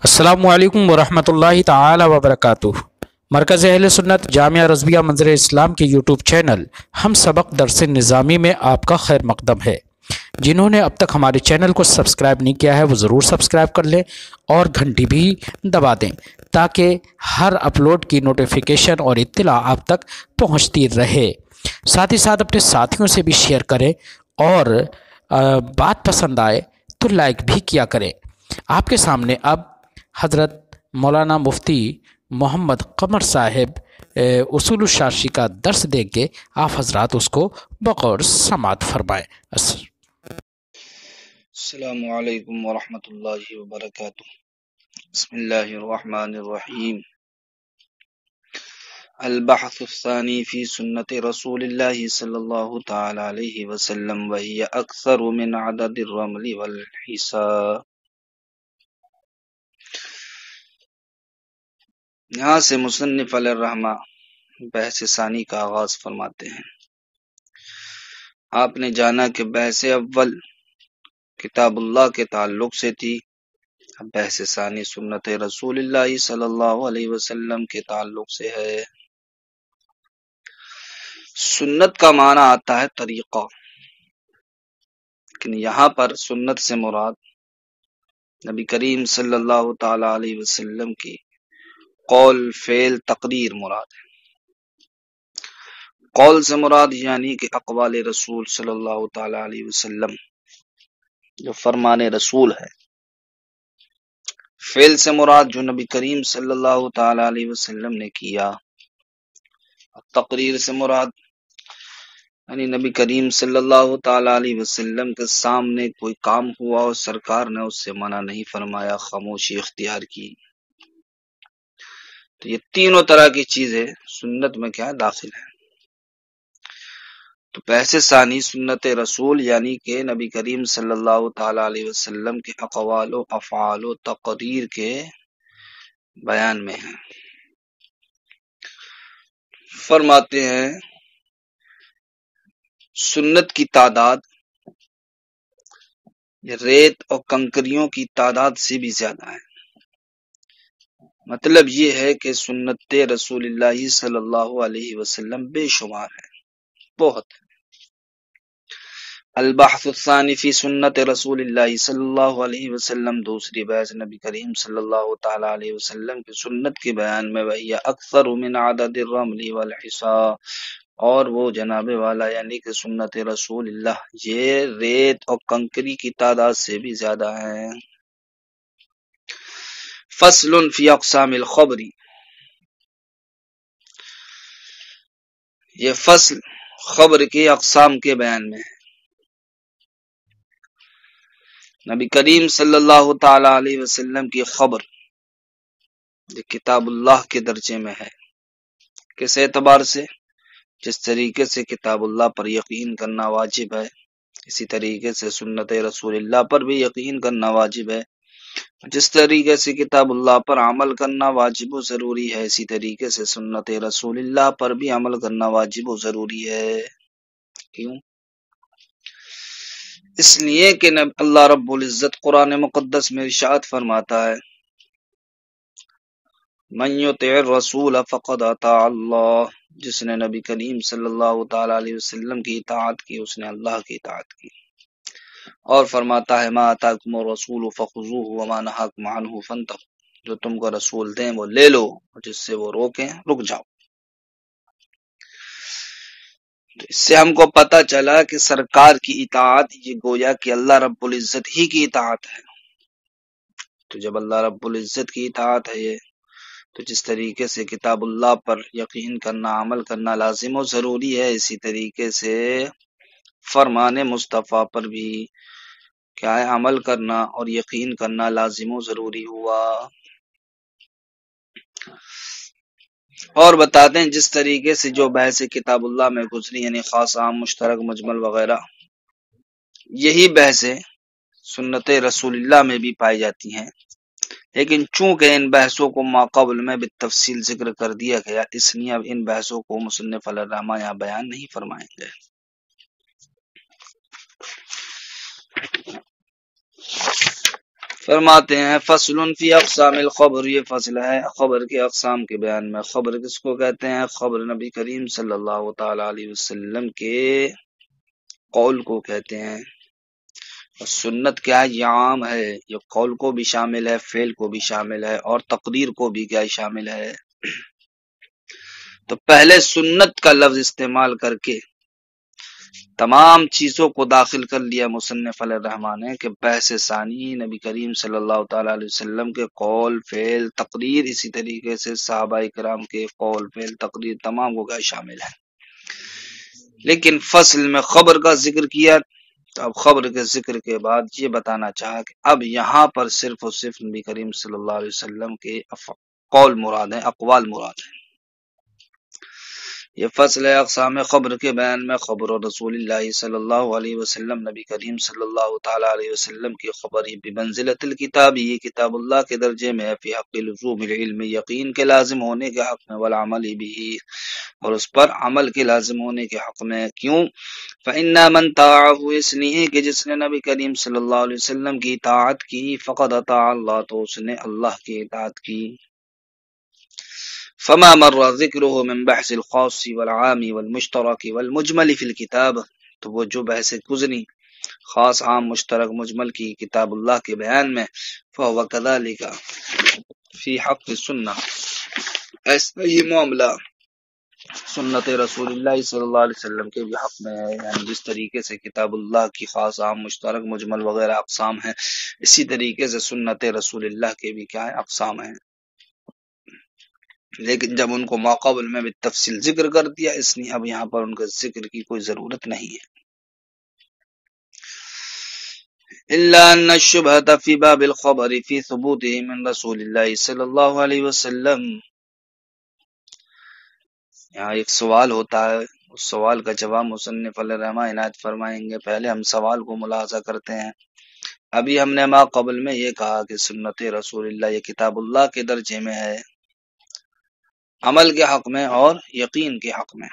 السلام علیکم ورحمۃ اللہ تعالی وبرکاتہ۔ مرکز اہل سنت جامعہ رضویہ منظر اسلام کے یوٹیوب چینل ہم سبق درس نظامی میں آپ کا خیر مقدم ہے۔ جنہوں نے اب تک ہمارے چینل کو سبسکرائب نہیں کیا ہے وہ ضرور سبسکرائب کر لیں اور گھنٹی بھی دبا دیں تاکہ ہر اپلوڈ کی نوٹیفیکیشن اور اطلاع آپ تک پہنچتی رہے۔ ساتھ ہی ساتھ اپنے ساتھیوں سے بھی شیئر کریں اور بات پسند آئے تو لائک بھی کیا کریں۔ آپ کے سامنے اب حضرت مولانا مفتی محمد قمر صاحب اصول الشاشی کا درس دیں گے، آپ حضرات اس کو بغور سماعت فرمائیں۔ السلام علیکم ورحمۃ اللہ وبرکاتہ۔ بسم اللہ الرحمن الرحیم۔ البحث الثانی فی سنت رسول اللہ صلی اللہ تعالی علیہ وسلم وہی اکثر من عدد الرمل والحساء۔ یہاں سے مصنف علیہ الرحمہ بحث ثانی کا آغاز فرماتے ہیں۔ آپ نے جانا کہ بحث اول کتاب اللہ کے تعلق سے تھی، اب بحث ثانی سنت رسول اللہ صلی اللہ علیہ وسلم کے تعلق سے ہے۔ سنت کا معنی آتا ہے طریقہ، لیکن یہاں پر سنت سے مراد نبی کریم صلی اللہ تعالی علیہ وسلم کی قول فعل تقریر مراد ہے۔ قول سے مراد یعنی کہ اقوال رسول صلی اللہ تعالی علیہ وسلم جو فرمان رسول ہے۔ فعل سے مراد جو نبی کریم صلی اللہ تعالی علیہ وسلم نے کیا۔ تقریر سے مراد یعنی نبی کریم صلی اللہ تعالی علیہ وسلم کے سامنے کوئی کام ہوا اور سرکار نے اس سے منع نہیں فرمایا، خاموشی اختیار کی۔ تو یہ تینوں طرح کی چیزیں سنت میں کیا داخل ہیں۔ تو بحث ثانی سنت رسول یعنی کہ نبی کریم صلی اللہ تعالی علیہ وسلم کے اقوال و افعال و تقریر کے بیان میں ہے۔ فرماتے ہیں سنت کی تعداد ریت اور کنکریوں کی تعداد سے بھی زیادہ ہے۔ مطلب یہ ہے کہ سنت رسول اللہ صلی اللہ علیہ وسلم بے شمار ہے، بہت ہے۔ البحث الثانی فی سنت رسول اللہ صلی اللہ علیہ وسلم، دوسری بحث نبی کریم صلی اللہ تعالی علیہ وسلم کی سنت کے بیان میں، وہی اکثر من عدد الرمل والحصاء، اور وہ جناب والا یعنی کہ سنت رسول اللہ یہ ریت اور کنکری کی تعداد سے بھی زیادہ ہے۔ فصل فی اقسام الخبر، یہ فصل خبر کے اقسام کے بیان میں ہے۔ نبی کریم صلی اللہ تعالی علیہ وسلم کی خبر یہ کتاب اللہ کے درجے میں ہے۔ کس اعتبار سے؟ جس طریقے سے کتاب اللہ پر یقین کرنا واجب ہے، اسی طریقے سے سنت رسول اللہ پر بھی یقین کرنا واجب ہے۔ جس طریقے سے کتاب اللہ پر عمل کرنا واجب و ضروری ہے، اسی طریقے سے سنت رسول اللہ پر بھی عمل کرنا واجب و ضروری ہے۔ کیوں؟ اس لیے کہ اللہ رب العزت قرآن مقدس میں ارشاد فرماتا ہے من یطع الرسول فقد اطاع اللہ، جس نے نبی کریم صلی اللہ تعالی علیہ وسلم کی اطاعت کی اس نے اللہ کی اطاعت کی۔ اور فرماتا ہے ما آتاکم الرسول فخذوہ وما نہاکم عنہ فانتہوا، جو تم کو رسول دیں وہ لے لو اور جس سے وہ روکیں رک جاؤ۔ تو اس سے ہم کو پتہ چلا کہ سرکار کی اطاعت یہ گویا کہ اللہ رب العزت ہی کی اطاعت ہے۔ تو جب اللہ رب العزت کی اطاعت ہے یہ، تو جس طریقے سے کتاب اللہ پر یقین کرنا عمل کرنا لازم و ضروری ہے، اسی طریقے سے فرمان مصطفیٰ پر بھی کیا ہے عمل کرنا اور یقین کرنا لازم و ضروری ہوا۔ اور بتاتے ہیں جس طریقے سے جو بحث کتاب اللہ میں گزری یعنی خاص عام مشترک مجمل وغیرہ، یہی بحثیں سنت رسول اللہ میں بھی پائی جاتی ہیں، لیکن چونکہ ان بحثوں کو ماقبل میں بالتفصیل ذکر کر دیا گیا، اس لیے اب ان بحثوں کو مصنف علیہ الرحمہ یہاں بیان نہیں فرمائیں گے۔ فرماتے ہیں فصل فی اقسام الخبر، یہ فصل ہے خبر کے اقسام کے بیان میں۔ خبر کس کو کہتے ہیں؟ خبر نبی کریم صلی اللہ تعالی علیہ وسلم کے قول کو کہتے ہیں۔ اور سنت کیا ہے؟ یہ عام ہے، یہ قول کو بھی شامل ہے، فعل کو بھی شامل ہے، اور تقریر کو بھی کیا شامل ہے۔ تو پہلے سنت کا لفظ استعمال کر کے تمام چیزوں کو داخل کر لیا مصنف علیہ الرحمٰن نے کہ بحث ثانی نبی کریم صلی اللہ تعالی علیہ وسلم کے قول فعل تقریر، اسی طریقے سے صحابہ کرام کے قول فعل تقریر تمام کو کیا شامل ہے۔ لیکن فصل میں خبر کا ذکر کیا، تو اب خبر کے ذکر کے بعد یہ بتانا چاہا کہ اب یہاں پر صرف اور صرف نبی کریم صلی اللہ علیہ وسلم کے قول مراد ہیں، اقوال مراد ہیں۔ یہ فصل ہے اقسام خبر کے بیان میں۔ خبر رسول اللہ صلی اللہ علیہ وسلم، نبی کریم صلی اللہ تعالی علیہ وسلم کی خبر بمنزلۃ الکتاب، یہ کتاب اللہ کے درجے میں ہے، فی حق لزوم العلم، یقین کے لازم ہونے کے حق میں، والعمل بھی، اور اس پر عمل کے لازم ہونے کے حق میں۔ کیوں؟ فإن من طاعه، اس لیے کہ جس نے نبی کریم صلی اللہ علیہ وسلم کی اطاعت کی، فقد اطاع اللہ، تو اس نے اللہ کی اطاعت کی۔ فما مر ذکرہ من بحث الخاص والعام والمشترک والمجمل فی الکتاب، تو وہ جو بحث گزری خاص عام مشترک مجمل کی کتاب اللہ کے بیان میں، فهو كذلك فی حق السنہ، ایسا ہی معاملہ سنت رسول اللہ صلی اللہ علیہ وسلم کے بھی حق میں ہے۔ یعنی جس طریقے سے کتاب اللہ کی خاص عام مشترک مجمل وغیرہ اقسام ہیں، اسی طریقے سے سنت رسول اللہ کے بھی کیا ہے؟ اقسام ہیں۔ لیکن جب ان کو ماقبل میں بالتفصیل ذکر کر دیا، اس لیے اب یہاں پر ان کے ذکر کی کوئی ضرورت نہیں ہے۔ الا ان الشبهة في باب الخبر في ثبوته من رسول الله صلی اللہ علیہ وسلم، یہاں ایک سوال ہوتا ہے، اس سوال کا جواب مصنف علیہ الرحمٰن عنایت فرمائیں گے۔ پہلے ہم سوال کو ملاحظہ کرتے ہیں۔ ابھی ہم نے ما قبل میں یہ کہا کہ سنت رسول اللہ یہ کتاب اللہ کے درجے میں ہے، عمل کے حق میں اور یقین کے حق میں۔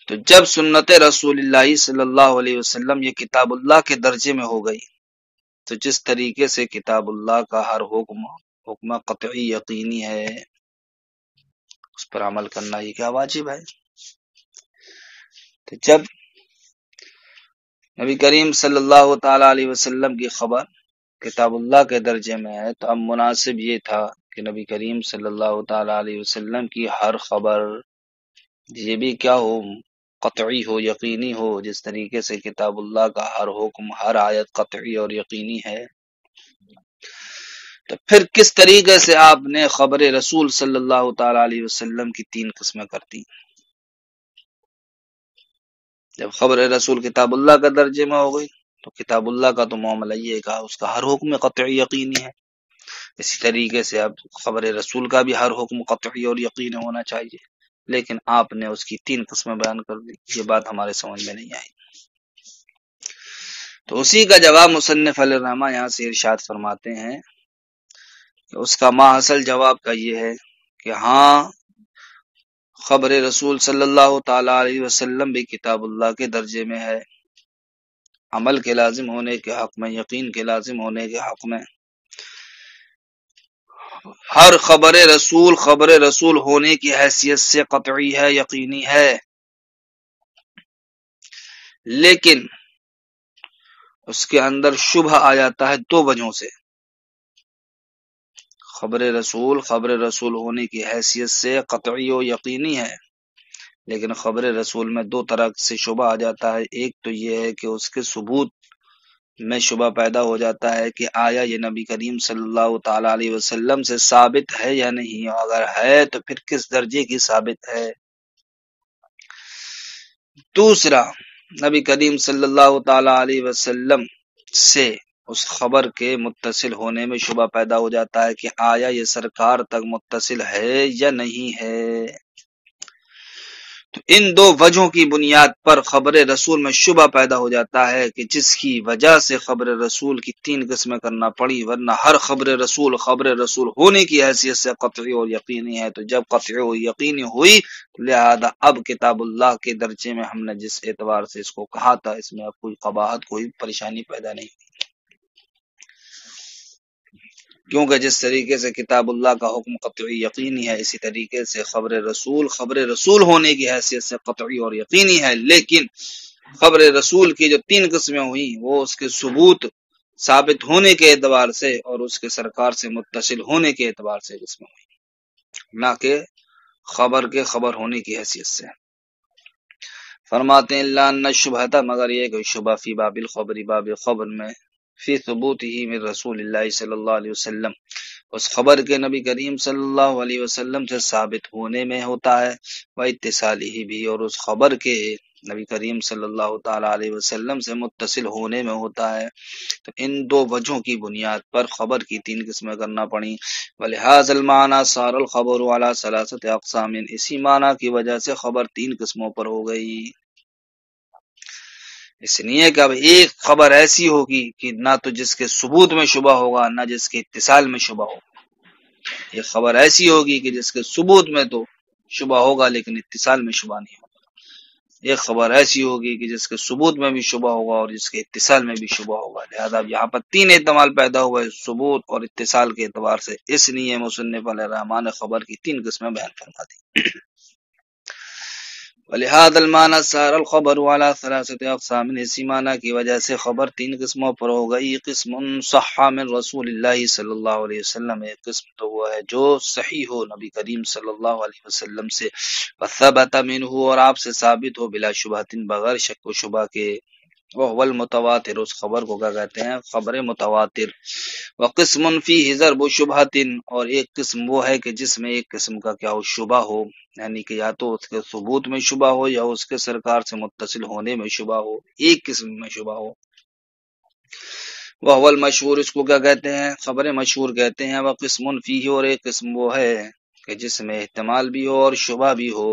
تو جب سنت رسول اللہ صلی اللہ علیہ وسلم یہ کتاب اللہ کے درجے میں ہو گئی، تو جس طریقے سے کتاب اللہ کا ہر حکم قطعی یقینی ہے، اس پر عمل کرنا یہ کیا واجب ہے۔ تو جب نبی کریم صلی اللہ تعالی علیہ وسلم کی خبر کتاب اللہ کے درجے میں ہے، تو اب مناسب یہ تھا کہ نبی کریم صلی اللہ تعالی علیہ وسلم کی ہر خبر یہ بھی کیا ہو؟ قطعی ہو، یقینی ہو، جس طریقے سے کتاب اللہ کا ہر حکم ہر آیت قطعی اور یقینی ہے۔ تو پھر کس طریقے سے آپ نے خبر رسول صلی اللہ تعالی علیہ وسلم کی تین قسمیں کرتی؟ جب خبر رسول کتاب اللہ کا درجے میں ہو گئی، تو کتاب اللہ کا تو معاملہ یہ کہا اس کا ہر حکم قطعی یقینی ہے، اسی طریقے سے اب خبر رسول کا بھی ہر حکم قطعی اور یقینی ہونا چاہیے، لیکن آپ نے اس کی تین قسمیں بیان کر دی۔ یہ بات ہمارے سمجھ میں نہیں آئی۔ تو اسی کا جواب مصنف علیہ الرحمٰن یہاں سے ارشاد فرماتے ہیں کہ اس کا ماحصل جواب کا یہ ہے کہ ہاں، خبر رسول صلی اللہ تعالی علیہ وسلم بھی کتاب اللہ کے درجے میں ہے، عمل کے لازم ہونے کے حق میں، یقین کے لازم ہونے کے حق میں۔ ہر خبر رسول ہونے کی حیثیت سے قطعی ہے، یقینی ہے، لیکن اس کے اندر شبہ آ جاتا ہے دو وجہوں سے۔ خبر رسول ہونے کی حیثیت سے قطعی و یقینی ہے، لیکن خبر رسول میں دو طرح سے شبہ آ جاتا ہے۔ ایک تو یہ ہے کہ اس کے ثبوت میں شبہ پیدا ہو جاتا ہے کہ آیا یہ نبی کریم صلی اللہ تعالی علیہ وسلم سے ثابت ہے یا نہیں، اگر ہے تو پھر کس درجے کی ثابت ہے۔ دوسرا، نبی کریم صلی اللہ تعالی علیہ وسلم سے اس خبر کے متصل ہونے میں شبہ پیدا ہو جاتا ہے کہ آیا یہ سرکار تک متصل ہے یا نہیں ہے۔ تو ان دو وجہوں کی بنیاد پر خبر رسول میں شبہ پیدا ہو جاتا ہے کہ جس کی وجہ سے خبر رسول کی تین قسمیں کرنا پڑی، ورنہ ہر خبر رسول ہونے کی حیثیت سے قطعی اور یقینی ہے۔ تو جب قطعی اور یقینی ہوئی، لہذا اب کتاب اللہ کے درجے میں ہم نے جس اعتبار سے اس کو کہا تھا، اس میں اب کوئی قباحت، کوئی پریشانی پیدا نہیں ہوئی۔ کیونکہ جس طریقے سے کتاب اللہ کا حکم قطعی یقینی ہے، اسی طریقے سے خبر رسول ہونے کی حیثیت سے قطعی اور یقینی ہے، لیکن خبر رسول کی جو 3 قسمیں ہوئی وہ اس کے ثبوت ثابت ہونے کے اعتبار سے اور اس کے سرکار سے متصل ہونے کے اعتبار سے قسمیں ہوئی، نہ کہ خبر کے خبر ہونے کی حیثیت سے۔ فرماتے ہیں اللہ ان شبہتا، مگر یہ کہ شبہ فی باب الخبر، باب خبر میں، فی ثبوت ہی من رسول اللہ صلی اللہ علیہ وسلم، اس خبر کے نبی کریم صلی اللہ علیہ وسلم سے ثابت ہونے میں ہوتا ہے، و اتصال ہی بھی، اور اس خبر کے نبی کریم صلی اللہ تعالی علیہ وسلم سے متصل ہونے میں ہوتا ہے۔ تو ان 2 وجہوں کی بنیاد پر خبر کی 3 قسمیں کرنا پڑیں۔ ولہذا المعنی صار الخبر علی 3 اقسام، اسی معنی کی وجہ سے خبر 3 قسموں پر ہو گئی۔ اس لیے کہ اب ایک خبر ایسی ہوگی کہ نہ تو جس کے ثبوت میں شبہ ہوگا، نہ جس کے اتصال میں شبہ ہوگا۔ ایک خبر ایسی ہوگی کہ جس کے ثبوت میں تو شبہ ہوگا لیکن اتصال میں شبہ نہیں ہوگا۔ ایک خبر ایسی ہوگی کہ جس کے ثبوت میں بھی شبہ ہوگا اور جس کے اتصال میں بھی شبہ ہوگا۔ لہذا یہاں پر 3 احتمال پیدا ہوئے ثبوت اور اتصال کے اعتبار سے، اس لیے مصنف علیہ الرحمٰن نے خبر کی 3 قسمیں بیان فرما دی۔ ولہذا المعنی صار الخبر علی 3 اقسام، اسی معنی کی وجہ سے خبر 3 قسموں پر ہو گئی۔ قسم صح من رسول اللہ صلی اللہ علیہ وسلم، ایک قسم تو وہ ہے جو صحیح ہو نبی کریم صلی اللہ علیہ وسلم سے، وثبت منہ، اور آپ سے ثابت ہو، بلا شبہۃ، بغیر شک و شبہ کے، وهو المتواتر، اس خبر کو کیا کہتے ہیں؟ خبر متواتر۔ وقسم فیہ ضرب شبہۃ، اور ایک قسم وہ ہے کہ جس میں ایک قسم کا کیا ہو؟ شبہ ہو، یعنی کہ یا تو اس کے ثبوت میں شبہ ہو یا اس کے سرکار سے متصل ہونے میں شبہ ہو، ایک قسم میں شبہ ہو۔ وهو المشہور، اس کو کیا کہتے ہیں؟ خبر مشہور کہتے ہیں۔ وقسم فیہ، اور ایک قسم وہ ہے کہ جس میں احتمال بھی ہو اور شبہ بھی ہو،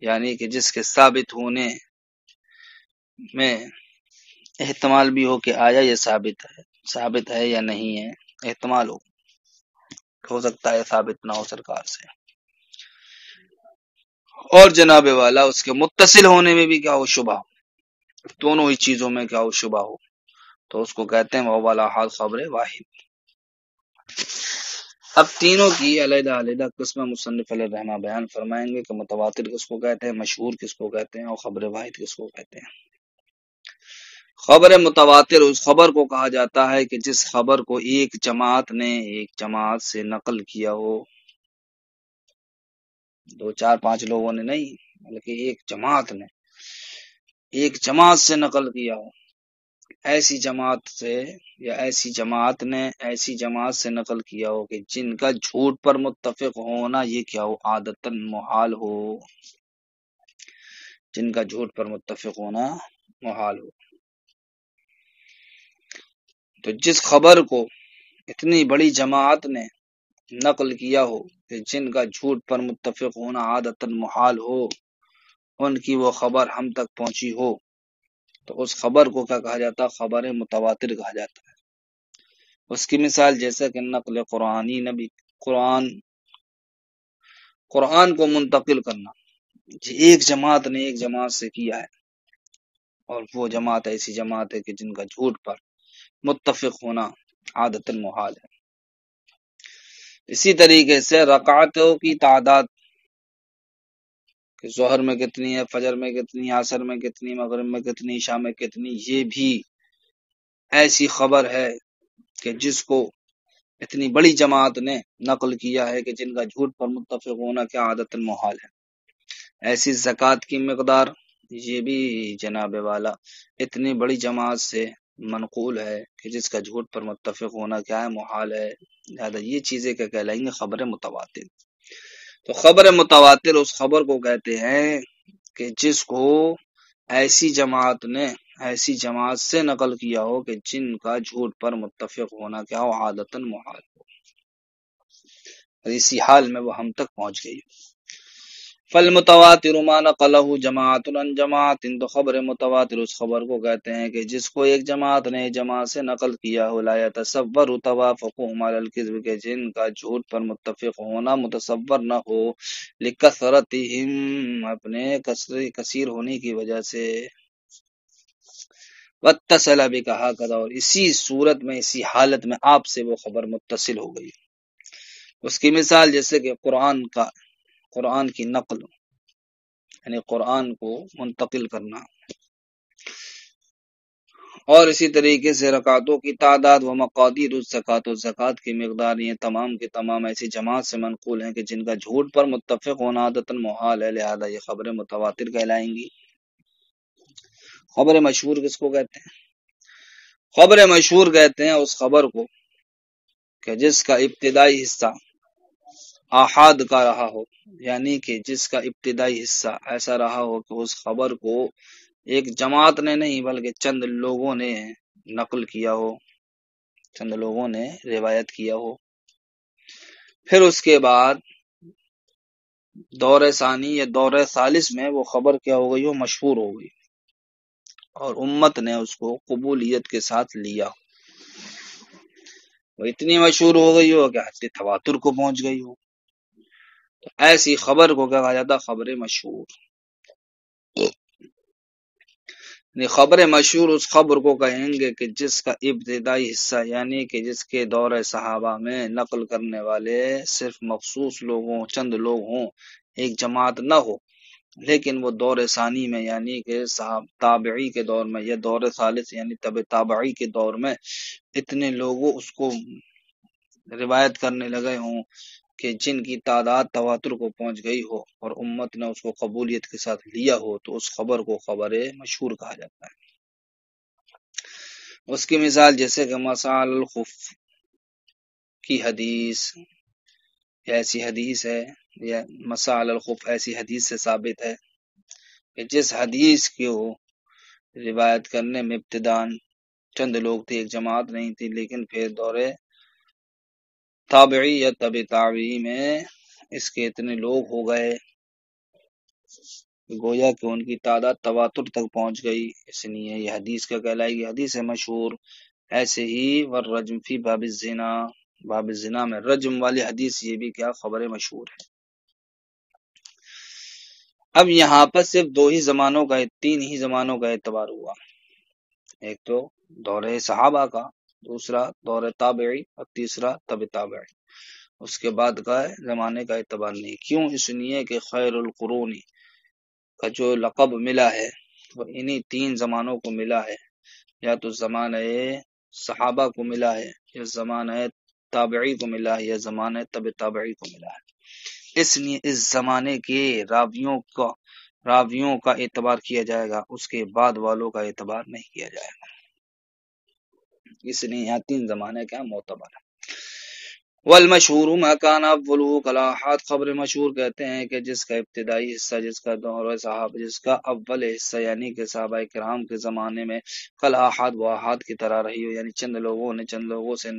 یعنی کہ جس کے ثابت ہونے میں احتمال بھی ہو کہ آیا یہ ثابت ہے یا نہیں ہے، احتمال ہو سکتا ہے ثابت نہ ہو سرکار سے، اور جناب والا اس کے متصل ہونے میں بھی کیا ہو؟ شبہ ہو، دونوں ہی چیزوں میں کیا ہو؟ شبہ ہو، تو اس کو کہتے ہیں وہ والا حال خبر واحد۔ اب تینوں کی علیحدہ علیحدہ قسم مصنف علیہ الرحمہ بیان فرمائیں گے کہ متواتر کس کو کہتے ہیں، مشہور کس کو کہتے ہیں، اور خبر واحد کس کو کہتے ہیں۔ خبر متواتر اس خبر کو کہا جاتا ہے کہ جس خبر کو ایک جماعت نے ایک جماعت سے نقل کیا ہو، 2 4 5 لوگوں نے نہیں، بلکہ ایک جماعت نے ایک جماعت سے نقل کیا ہو، ایسی جماعت سے یا ایسی جماعت نے ایسی جماعت سے نقل کیا ہو کہ جن کا جھوٹ پر متفق ہونا یہ کیا ہو؟ عادتاً محال ہو، جن کا جھوٹ پر متفق ہونا محال ہو۔ تو جس خبر کو اتنی بڑی جماعت نے نقل کیا ہو کہ جن کا جھوٹ پر متفق ہونا عادتاً محال ہو، ان کی وہ خبر ہم تک پہنچی ہو، تو اس خبر کو کیا کہا جاتا ہے؟ خبر متواتر کہا جاتا ہے۔ اس کی مثال جیسا کہ نقل قرآنی، نبی قرآن کو منتقل کرنا، ایک جماعت نے ایک جماعت سے کیا ہے، اور وہ جماعت ایسی جماعت ہے کہ جن کا جھوٹ پر متفق ہونا عادتاً محال ہے۔ اسی طریقے سے رکعتوں کی تعداد، کہ ظہر میں کتنی ہے، فجر میں کتنی، عصر میں کتنی، مغرب میں کتنی، عشاء میں کتنی، یہ بھی ایسی خبر ہے کہ جس کو اتنی بڑی جماعت نے نقل کیا ہے کہ جن کا جھوٹ پر متفق ہونا کیا عادتاً محال ہے۔ ایسی زکوٰۃ کی مقدار، یہ بھی جناب والا اتنی بڑی جماعت سے منقول ہے کہ جس کا جھوٹ پر متفق ہونا کیا ہے؟ محال ہے۔ لہٰذا یہ چیزیں کیا کہلائیں گے؟ خبر متواتر۔ تو خبر متواتر اس خبر کو کہتے ہیں کہ جس کو ایسی جماعت نے ایسی جماعت سے نقل کیا ہو کہ جن کا جھوٹ پر متفق ہونا کیا ہو؟ عادتاً محال ہو، اور اسی حال میں وہ ہم تک پہنچ گئی۔ فالمتواتر ما نقلہ جماعت عن جماعت، تو خبر متواتر اس خبر کو کہتے ہیں کہ جس کو ایک جماعت نے جماعت سے نقل کیا ہو، لا يتصور توافقهم على الكذب، کہ جن کا جھوٹ پر متفق ہونا متصور نہ ہو، لکثرتهم، اپنے کثیر ہونے کی وجہ سے، واتصل بک ہکذا، اور اسی صورت میں اسی حالت میں آپ سے وہ خبر متصل ہو گئی۔ اس کی مثال جیسے کہ قرآن کی نقل، یعنی قرآن کو منتقل کرنا، اور اسی طریقے سے رکعتوں کی تعداد و مقادیر الزکات، و زکات کی مقدار، یہ تمام کے تمام ایسی جماعت سے منقول ہیں کہ جن کا جھوٹ پر متفق ہونا عادتاً محال ہے، لہذا یہ خبریں متواتر کہلائیں گی۔ خبر مشہور کس کو کہتے ہیں؟ خبر مشہور کہتے ہیں اس خبر کو کہ جس کا ابتدائی حصہ آحاد کا رہا ہو، یعنی کہ جس کا ابتدائی حصہ ایسا رہا ہو کہ اس خبر کو ایک جماعت نے نہیں بلکہ چند لوگوں نے نقل کیا ہو، چند لوگوں نے روایت کیا ہو، پھر اس کے بعد دور ثانی یا دور ثالث میں وہ خبر کیا ہو گئی ہو، مشہور ہو گئی، اور امت نے اس کو قبولیت کے ساتھ لیا، وہ اتنی مشہور ہو گئی ہو کہ حد تواتر کو پہنچ گئی ہو، تو ایسی خبر کو کہا جاتا خبر مشہور۔ خبر مشہور اس خبر کو کہیں گے کہ جس کا ابتدائی حصہ، یعنی کہ جس کے دور صحابہ میں نقل کرنے والے صرف مخصوص لوگوں، چند لوگ ہوں، ایک جماعت نہ ہو، لیکن وہ دور ثانی میں یعنی کہ تابعی کے دور میں یا دور ثالث یعنی تابعی کے دور میں اتنے لوگوں اس کو روایت کرنے لگے ہوں کہ جن کی تعداد تواتر کو پہنچ گئی ہو اور امت نے اس کو قبولیت کے ساتھ لیا ہو، تو اس خبر کو خبر مشہور کہا جاتا ہے۔ اس کی مثال جیسے کہ مسال الخف کی حدیث، ایسی حدیث ہے، یا مسال الخف ایسی حدیث سے ثابت ہے کہ جس حدیث کو روایت کرنے میں ابتداً چند لوگ تھے، ایک جماعت نہیں تھی، لیکن پھر دور تابعی یا تبع تابعی میں اس کے اتنے لوگ ہو گئے، گویا کہ ان کی تعداد تواتر تک پہنچ گئی، اس لیے یہ حدیث کا کہلائے گی حدیث مشہور۔ ایسے ہی والرجم فی باب الزنا، باب الزنا میں رجم والی حدیث، یہ بھی کیا خبر مشہور ہے۔ اب یہاں پر صرف تین ہی زمانوں کا اعتبار ہوا، ایک تو دور صحابہ کا، دوسرا دور تابعی، اور تیسرا تبع تابعی، اس کے بعد کا زمانے کا اعتبار نہیں۔ کیوں؟ اس لیے کہ خیر القرون کا جو لقب ملا ہے وہ انہی تین زمانوں کو ملا ہے، یا تو زمانہ صحابہ کو ملا ہے، یا زمانہ تابعی کو ملا ہے، یا زمانہ تبع تابعی کو ملا ہے۔ اس لیے اس زمانے کے راویوں کا اعتبار کیا جائے گا، اس کے بعد والوں کا اعتبار نہیں کیا جائے گا، اس لیے یہاں تین زمانے کا معتبر ہے۔ والمشہور ما کان اوله کالاحاد، خبر مشہور کہتے ہیں کہ جس کا ابتدائی حصہ، جس کا دور صحابہ، جس کا اول حصہ یعنی کہ صحابہ کرام کے زمانے میں کالاحاد، وہ احاد کی طرح رہی ہو، یعنی چند لوگوں سے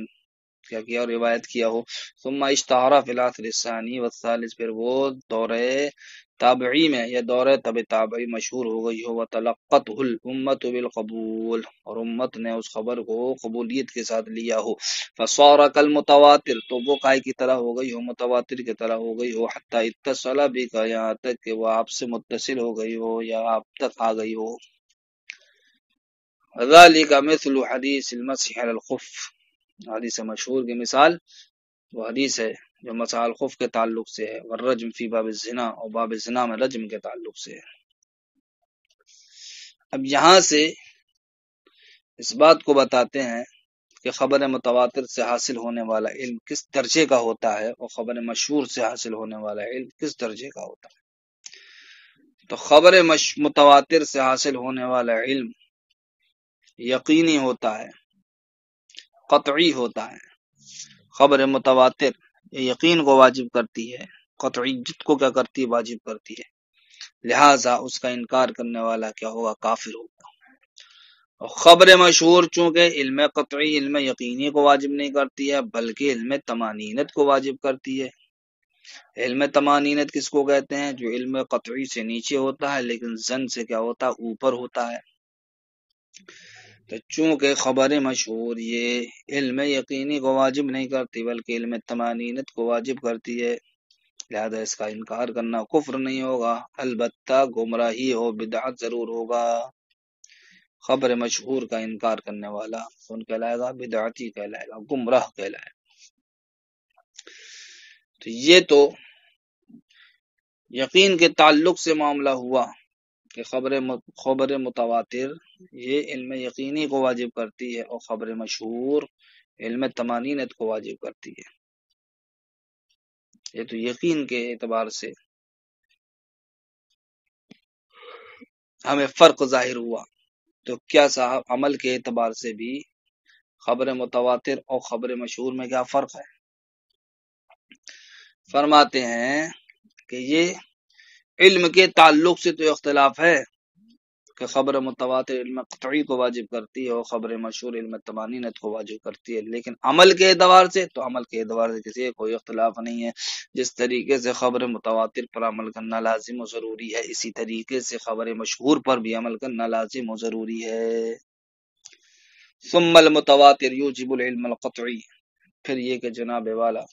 کیا کیا روایت کیا ہو، ثم اشتہر فی العصر الثانی والثالث، پھر وہ دور تابعی میں یا دور تبع تابعی مشہور ہو گئی ہو، وتلقته الامت بالقبول، اور امت نے اس خبر کو قبولیت کے ساتھ لیا ہو، فصار کالمتواتر، تو وہ قائع کی طرح ہو گئی ہو، متواتر کی طرح ہو گئی ہو، حتی اتصل بک، یہاں تک کہ وہ آپ سے متصل ہو گئی ہو یا آپ تک آ گئی ہو۔ ذالک مثل حدیث المسح علی الخف، حدیث مشہور کی مثال وہ حدیث ہے جو مسح الخف کے تعلق سے ہے، والرجم فی باب الزنا، اور باب الزنا میں رجم کے تعلق سے ہے۔ اب یہاں سے اس بات کو بتاتے ہیں کہ خبر متواتر سے حاصل ہونے والا علم کس درجے کا ہوتا ہے، اور خبر مشہور سے حاصل ہونے والا علم کس درجے کا ہوتا ہے۔ تو خبر متواتر سے حاصل ہونے والا علم یقینی ہوتا ہے، قطعی ہوتا ہے۔ خبر متواتر یقین کو واجب کرتی ہے، قطعیت کو کیا کرتی ہے؟ واجب کرتی ہے، لہٰذا اس کا انکار کرنے والا کیا ہوگا؟ کافر ہوگا۔ اور خبر مشہور چونکہ علم قطعی، علم یقینی کو واجب نہیں کرتی ہے بلکہ علم طمانینت کو واجب کرتی ہے۔ علم طمانینت کس کو کہتے ہیں؟ جو علم قطعی سے نیچے ہوتا ہے لیکن ظن سے کیا ہوتا ہے؟ اوپر ہوتا ہے۔ تو چونکہ خبر مشہور یہ علم یقینی کو واجب نہیں کرتی بلکہ علم طمانینت کو واجب کرتی ہے، لہذا اس کا انکار کرنا کفر نہیں ہوگا، البتہ گمراہی ہو، بدعت ضرور ہوگا۔ خبر مشہور کا انکار کرنے والا کون کہلائے گا؟ بدعتی کہلائے گا، گمراہ کہلائے گا۔ تو یہ تو یقین کے تعلق سے معاملہ ہوا کہ خبر متواتر یہ علم یقینی کو واجب کرتی ہے، اور خبر مشہور علم تمانینت کو واجب کرتی ہے۔ یہ تو یقین کے اعتبار سے ہمیں فرق ظاہر ہوا، تو کیا صاحب عمل کے اعتبار سے بھی خبر متواتر اور خبر مشہور میں کیا فرق ہے؟ فرماتے ہیں کہ یہ علم کے تعلق سے تو اختلاف ہے کہ خبر متواتر علم قطعی کو واجب کرتی ہے اور خبر مشہور علم تمانینت کو واجب کرتی ہے، لیکن عمل کے اعتبار سے تو عمل کے اعتبار سے کسی کوئی اختلاف نہیں ہے۔ جس طریقے سے خبر متواتر پر عمل کرنا لازم و ضروری ہے، اسی طریقے سے خبر مشہور پر بھی عمل کرنا لازم و ضروری ہے۔ ثم المتواتر یوجب العلم القطعی، پھر یہ کہ جناب والا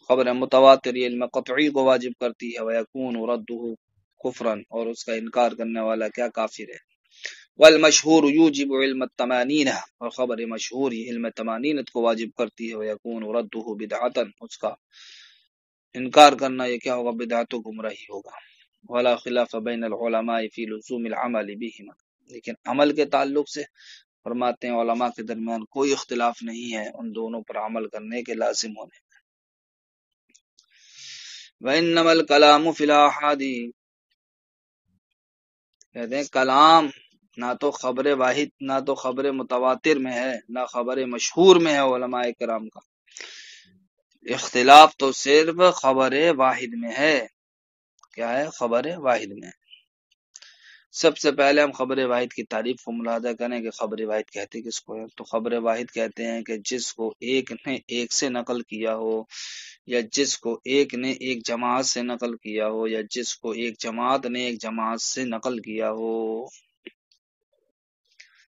خبر متواتر علم قطعی کو واجب کرتی ہے، ویکون رده کفرا، اور اس کا انکار کرنے والا کیا کافر ہے۔ والمشہور یوجب علم التمانینہ، اور خبر مشہور یہ علم تمانینت کو واجب کرتی ہے، ویکون رده بدعتا، اس کا انکار کرنا یہ کیا ہوگا؟ بدعت و گمراہی ہوگا۔ ولا خلاف بین العلماء فی لزوم العمل بہما، لیکن عمل کے تعلق سے فرماتے ہیں علماء کے درمیان کوئی اختلاف نہیں ہے ان دونوں پر عمل کرنے کے لازم ہونے۔ وَإِنَّمَا الْكَلَامُ فِي الْآحَادِ، کہتے ہیں کلام نہ تو خبر واحد، نہ تو خبر متواتر میں ہے، نہ خبر مشہور میں ہے علماء کرام کا، اختلاف تو صرف خبر واحد میں ہے۔ کیا ہے؟ خبر واحد میں۔ سب سے پہلے ہم خبر واحد کی تعریف کو ملاحظہ کریں کہ خبر واحد کہتے کس کو ہے۔ تو خبر واحد کہتے ہیں کہ جس کو ایک نے ایک سے نقل کیا ہو، یا جس کو ایک نے ایک جماعت سے نقل کیا ہو، یا جس کو ایک جماعت نے ایک جماعت سے نقل کیا ہو،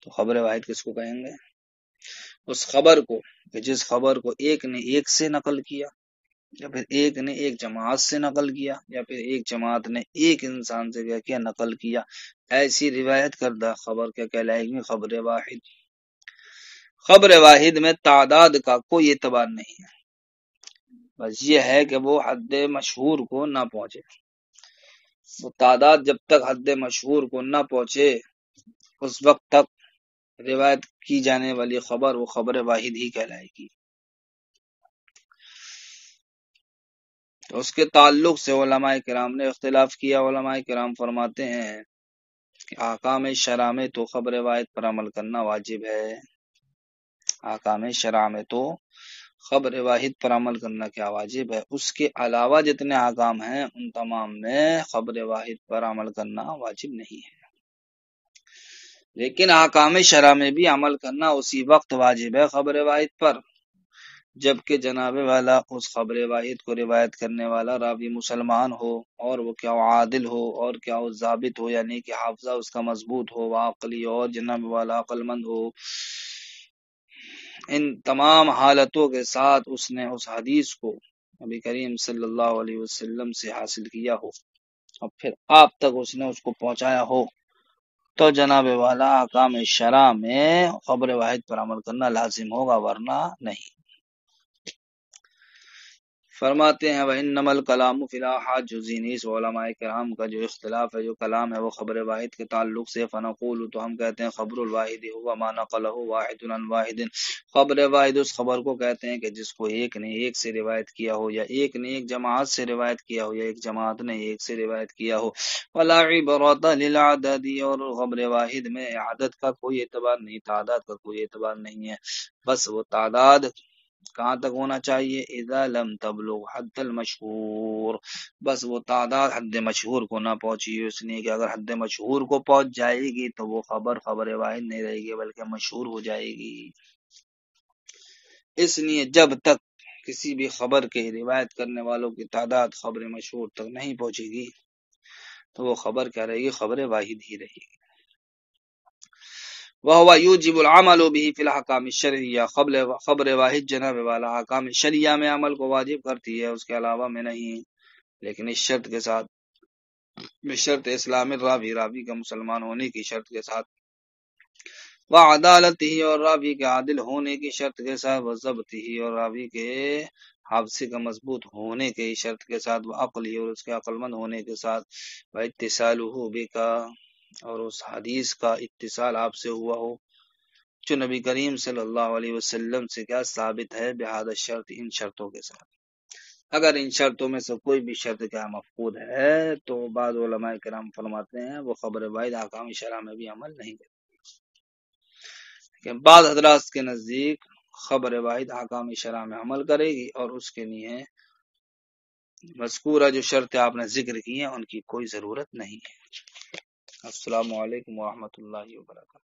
تو خبر واحد کس کو کہیں گے؟ اس خبر کو کہ جس خبر کو ایک نے ایک سے نقل کیا، یا پھر ایک نے ایک جماعت سے نقل کیا، یا پھر ایک جماعت نے ایک انسان سے کیا نقل کیا، ایسی روایت کردہ خبر کیا کہلائے گی؟ خبر واحد۔ خبر واحد میں تعداد کا کوئی اعتبار نہیں ہے، بس یہ ہے کہ وہ حد مشہور کو نہ پہنچے۔ وہ تعداد جب تک حد مشہور کو نہ پہنچے اس وقت تک روایت کی جانے والی خبر وہ خبر واحد ہی کہلائے گی۔ تو اس کے تعلق سے علماء کرام نے اختلاف کیا۔ علماء کرام فرماتے ہیں کہ احکام شرع میں تو خبر واحد پر عمل کرنا واجب ہے۔ احکام شرع میں تو خبر واحد پر عمل کرنا کیا واجب ہے، اس کے علاوہ جتنے احکام ہیں ان تمام میں خبر واحد پر عمل کرنا واجب نہیں ہے۔ لیکن احکام شرع میں بھی عمل کرنا اسی وقت واجب ہے خبر واحد پر جبکہ جناب والا اس خبر واحد کو روایت کرنے والا راوی مسلمان ہو، اور وہ کیا عادل ہو، اور کیا وہ ضابط ہو، یعنی کہ حافظہ اس کا مضبوط ہو، عقلی اور جناب والا عقل مند ہو۔ ان تمام حالتوں کے ساتھ اس نے اس حدیث کو نبی کریم صلی اللہ علیہ وسلم سے حاصل کیا ہو اور پھر آپ تک اس نے اس کو پہنچایا ہو، تو جناب والا احکام شرع میں خبر واحد پر عمل کرنا لازم ہوگا، ورنہ نہیں۔ فرماتے ہیں وَإِنَّمَا الْكَلَامُ فِي الْآحَادِ، جو زینیس علماء کرام کا جو اختلاف ہے، جو کلام ہے وہ خبر واحد کے تعلق سے، فنقول، تو ہم کہتے ہیں خبر الواحد ہوا ما نقلہ واحد عن واحد، خبر واحد اس خبر کو کہتے ہیں کہ جس کو ایک نے ایک سے روایت کیا ہو، یا ایک نے ایک جماعت سے روایت کیا ہو، یا ایک جماعت نے ایک سے روایت کیا ہو۔ وَلَا عِبْرَةَ لِلْعَدَدِ، اور خبر واحد میں عدد کا کوئی اعتبار نہیں، تعداد کا کوئی اعتبار نہیں ہے، بس وہ تعداد کہاں تک ہونا چاہیے؟ اذا لم تبلغ حد المشہور، بس وہ تعداد حد مشہور کو نہ پہنچی، اس لیے کہ اگر حد مشہور کو پہنچ جائے گی تو وہ خبر خبر واحد نہیں رہے گی بلکہ مشہور ہو جائے گی۔ اس لیے جب تک کسی بھی خبر کے روایت کرنے والوں کی تعداد خبر مشہور تک نہیں پہنچے گی تو وہ خبر کیا رہے گی؟ خبر واحد ہی رہے گی۔ وَهُوَ يُوجِبُ الْعَمَلُ بِهِ فِي الْأَحْكَامِ الشَّرْعِيَّةِ، خبر واحد جناب والا احکام شریعہ میں عمل کو واجب کرتی ہے، اس کے علاوہ میں نہیں، لیکن اس شرط کے ساتھ، بشرط اسلام الراوی، راوی کا مسلمان ہونے کی شرط کے ساتھ، وعدالت ہی اور راوی کے عادل ہونے کی شرط کے ساتھ، وضبط ہی اور راوی کے حافظے کا مضبوط ہونے کی شرط کے ساتھ، وعقل ہی اور اس کے عقل مند ہونے کے ساتھ، واتصالہ بکا اور اس حدیث کا اتصال آپ سے ہوا ہو جو نبی کریم صلی اللہ علیہ وسلم سے کیا ثابت ہے، بہذا شرط ان شرطوں کے ساتھ۔ اگر ان شرطوں میں سے کوئی بھی شرط کیا مفقود ہے تو بعض علماء کرام فرماتے ہیں وہ خبر واحد احکام شرع میں بھی عمل نہیں کرتے، لیکن بعض حضرات کے نزدیک خبر واحد احکام شرع میں عمل کرے گی اور اس کے لیے مذکورہ جو شرط آپ نے ذکر کی ہیں ان کی کوئی ضرورت نہیں ہے۔ السلام علیکم ورحمۃ اللہ وبرکاتہ۔